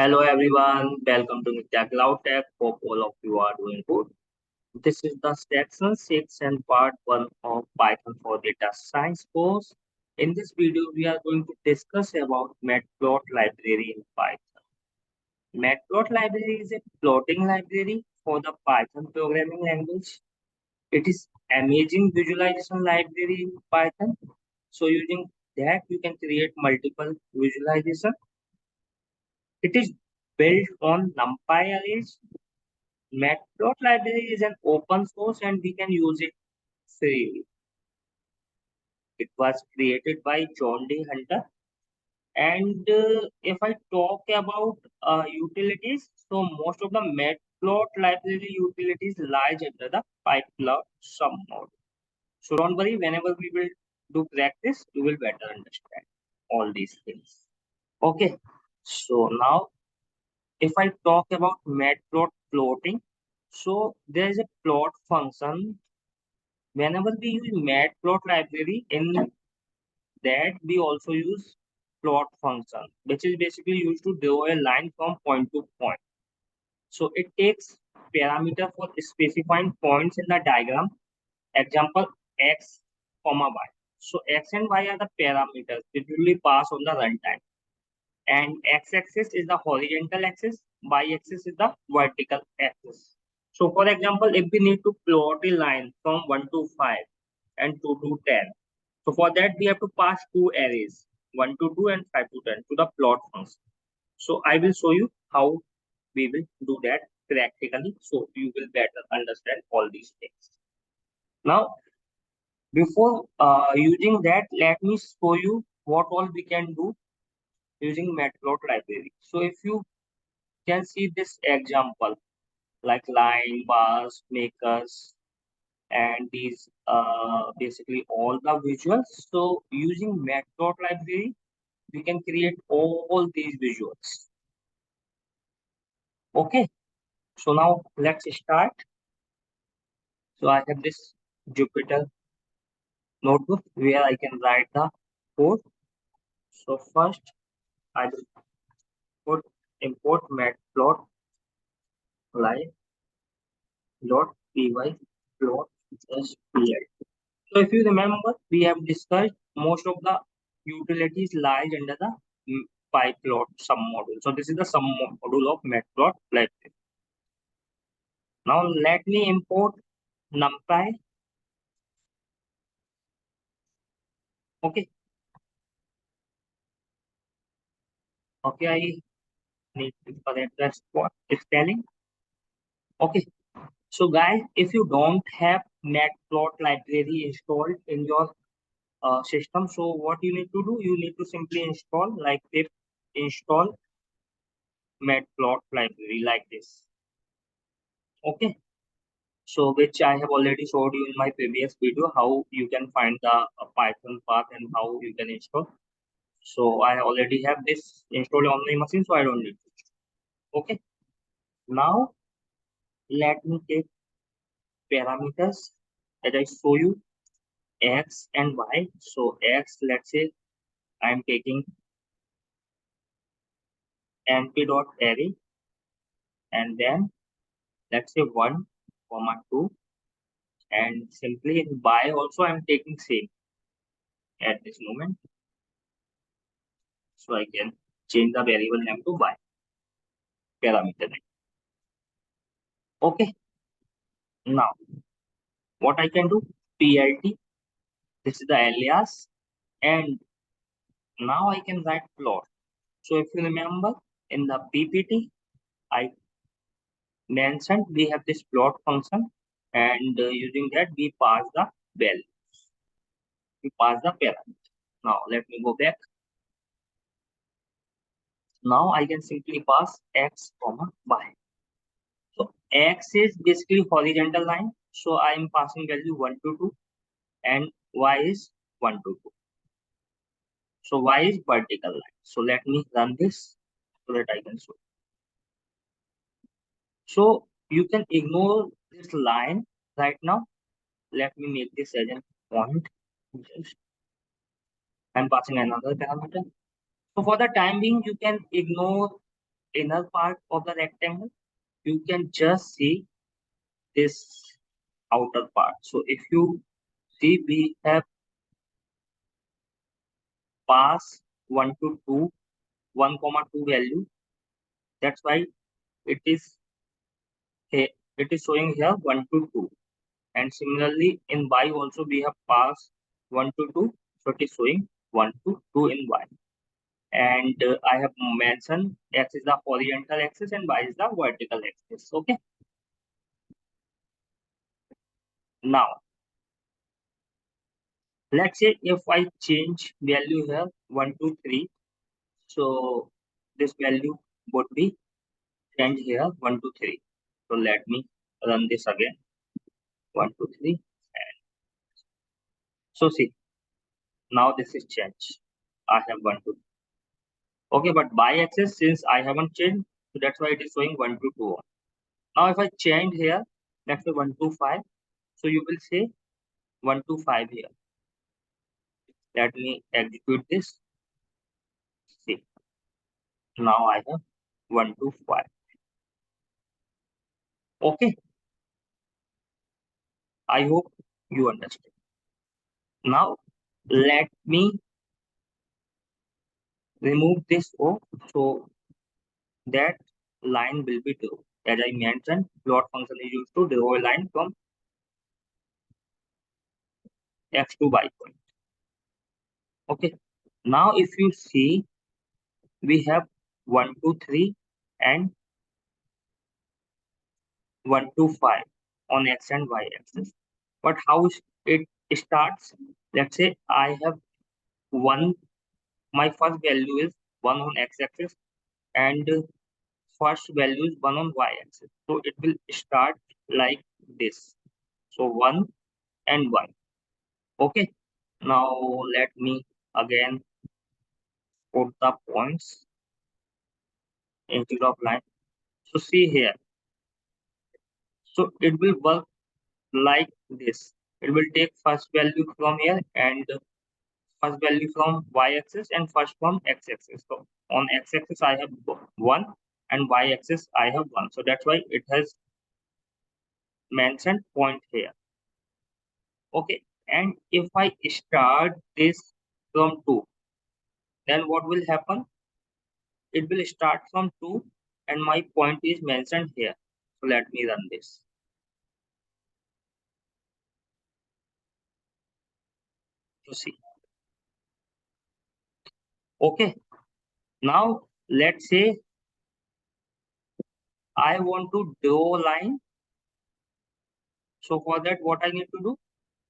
Hello everyone, welcome to NityaCloudtech. Hope all of you are doing good. This is the section 6 and part 1 of Python for Data Science course. In this video, we are going to discuss about Matplot library in Python. Matplot library is a plotting library for the Python programming language. It is amazing visualization library in Python. So using that, you can create multiple visualization. It is built on Numpy arrays. Matplot library is an open source and we can use it freely. It was created by John D. Hunter. And if I talk about utilities, so most of the Matplot library utilities lies under the PyPlot submodule. So don't worry, whenever we will do practice, you will better understand all these things. Okay, so now if I talk about Matplot plotting, so there is a plot function. Whenever we use Matplot library, in that we also use plot function, which is basically used to draw a line from point to point. So it takes parameter for specifying points in the diagram. Example x, comma y. So x and y are the parameters which will be passed on the runtime. And x-axis is the horizontal axis, y-axis is the vertical axis. So for example, if we need to plot a line from 1 to 5 and 2 to 10, so for that we have to pass two arrays, 1 to 2 and 5 to 10 to the plot function. So I will show you how we will do that practically, so you will better understand all these things. Now, before using that, let me show you what all we can do using Matplot library. So if you can see this example like line, bars, makers, and these basically all the visuals. So using Matplot library, we can create all these visuals. Okay, so now let's start. So I have this Jupyter notebook where I can write the code. So first I will put import matplot live.py plot.pl. So if you remember, we have discussed most of the utilities lies under the PyPlot submodule. So this is the submodule of Matplotlib. Now let me import Numpy. Okay. Okay, I need to correct the spot spelling. Okay. So guys, if you don't have Matplot library installed in your system, so what you need to do, you need to simply install like pip install Matplot library like this. Okay. So which I have already showed you in my previous video how you can find the Python path and how you can install. So I already have this installed on my machine, so I don't need to. Okay. Now let me take parameters that I show you x and y. So x, let's say I'm taking np.array and then let's say 1, comma 2, and simply in y also I'm taking same at this moment. So I can change the variable name to y parameter name. Okay. Now what I can do, plt, this is the alias, and now I can write plot. So if you remember in the ppt, I mentioned we have this plot function, and using that we pass the value, we pass the parameter. Now let me go back. Now I can simply pass x, comma y. So x is basically horizontal line, so I am passing value 1 to 2, and y is 1 to 2. So y is vertical line. So let me run this so that I can show. So you can ignore this line right now. Let me make this as a point. Just I'm passing another parameter. So for the time being, you can ignore inner part of the rectangle, you can just see this outer part. So if you see, we have passed 1 to 2, 1 comma 2 value. That's why it is it is showing here 1 to 2. And similarly in y also we have passed 1 to 2, so it is showing 1 to 2 in y. And I have mentioned x is the horizontal axis and y is the vertical axis. Okay. Now let's say if I change value here 1 to 3, so this value would be changed here 1 to 3. So let me run this again 1 to 3. So see, now this is changed. I have 1 to 3. Okay, but by axis since I haven't changed, so that's why it is showing 1 to 2. Now if I change here, let's say 1 to 5, so you will say 1 to 5 here. Let me execute this. See, now I have 1 to 5. Okay, I hope you understand. Now let me remove this O, so that line will be drawn. As I mentioned, plot function is used to draw a line from x to y point. Okay. Now if you see, we have 1 to 3 and 1 to 5 on x and y axis. But how it starts? Let's say I have one, my first value is 1 on x axis and first value is 1 on y axis. So it will start like this. So 1 and 1. Okay. Now let me again put the points instead of line. So see here. So it will work like this. It will take first value from here and first value from y-axis and first from x-axis. So on x-axis I have 1 and y-axis I have 1. So that's why it has mentioned point here. Okay. And if I start this from 2, then what will happen? It will start from 2 and my point is mentioned here. So let me run this. To see. Okay. Now let's say I want to draw a line. So for that, what I need to do?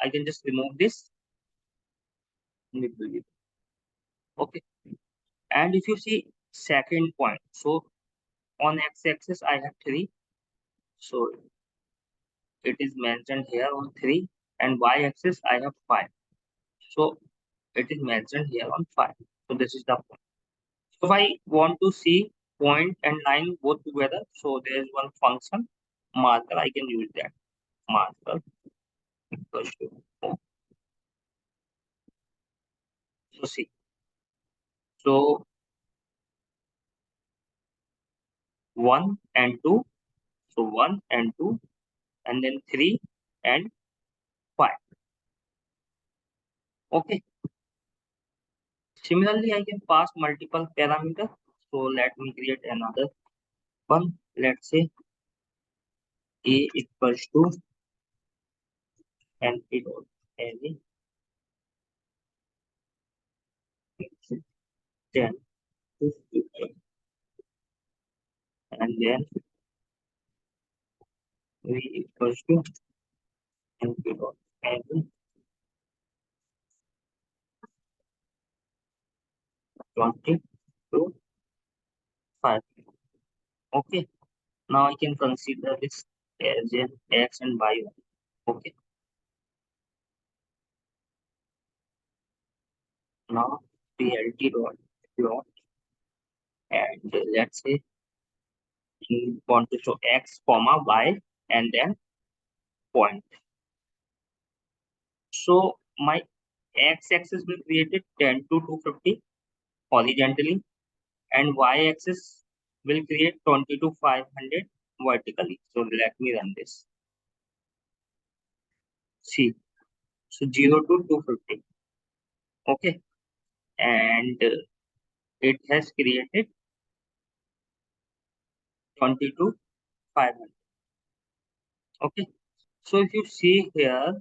I can just remove this. Okay. And if you see second point, so on x-axis I have 3. So it is mentioned here on 3 and y-axis I have 5. So it is mentioned here on 5. So this is the point. So if I want to see point and line both together, so there is one function marker. I can use that marker equals to O. So see, so 1 and 2, so 1 and 2, and then 3 and 5. Okay. Similarly, I can pass multiple parameters. So let me create another one. Let's say a equals to np dot array 10 to 50, and then v equals to np dot array 20 to 5. Okay. Now I can consider this as an x and y. Okay. Now plt dot plot, and let's say you want to show x comma y and then point. So my x-axis will create it 10 to 250 horizontally, and y-axis will create 20 to 500 vertically. So let me run this. See, so 0 to 250. Okay, and it has created 20 to 500. Okay, so if you see here,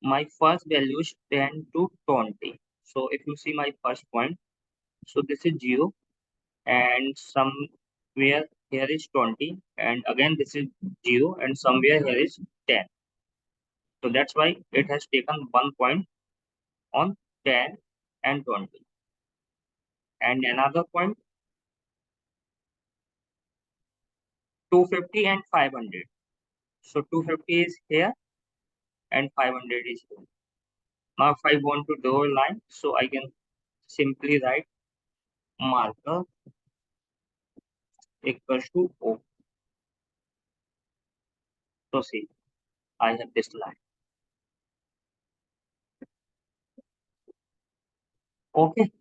my first value is 10 to 20. So if you see my first point, so this is 0, and somewhere here is 20, and again this is 0, and somewhere here is 10. So that's why it has taken 1 point on 10 and 20, and another point 250 and 500. So 250 is here and 500 is here. Now if I want to draw a line, so I can simply write marker equals to O. So see, I have this line. Okay.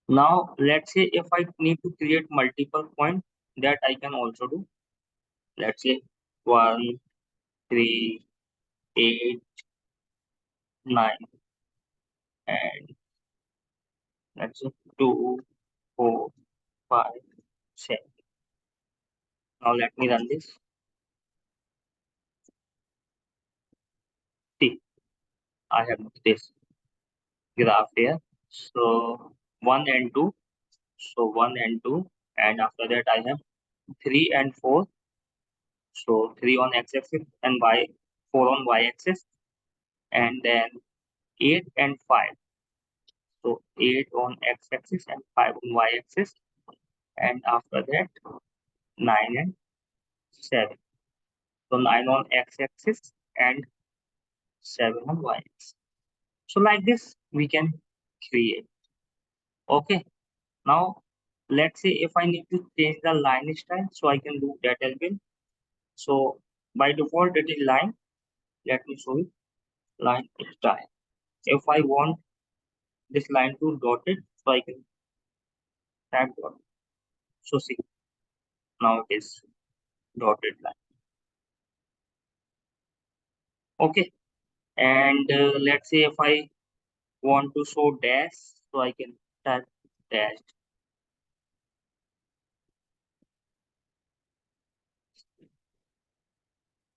Now let's say if I need to create multiple points, that I can also do. Let's say 1, 3, 8, 9, and let's say 2, 4, 5, 7. Now let me run this. See, I have this graph here. So 1 and 2. So 1 and 2. And after that I have 3 and 4. So 3 on x-axis and 4 on y-axis. And then 8 and 5. So 8 on x-axis and 5 on y-axis. And after that 9 and 7. So 9 on x-axis and 7 on y-axis. So like this we can create. Okay. Now let's say if I need to change the line style, so I can do that as well. So by default it is line. Let me show you line style. If I want this line to dotted, so I can tag dot. So see, now it is dotted line. Okay, and let's say if I want to show dash, so I can tag dash.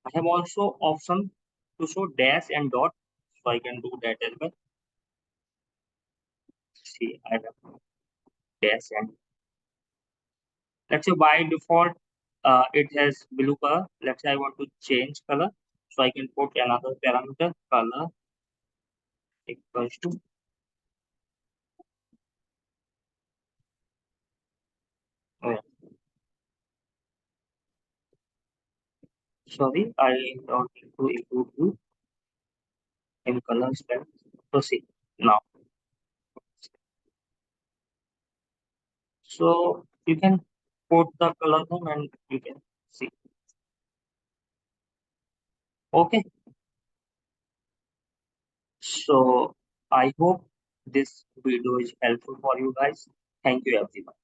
I have also option to show dash and dot, so I can do that as well. See, I have dash and let's say by default it has blue color. Let's say I want to change color, so I can put another parameter color equals to oh, sorry, I don't need to include you in color style. So see now, so you can put the color name and you can see. Okay, so I hope this video is helpful for you guys. Thank you everyone.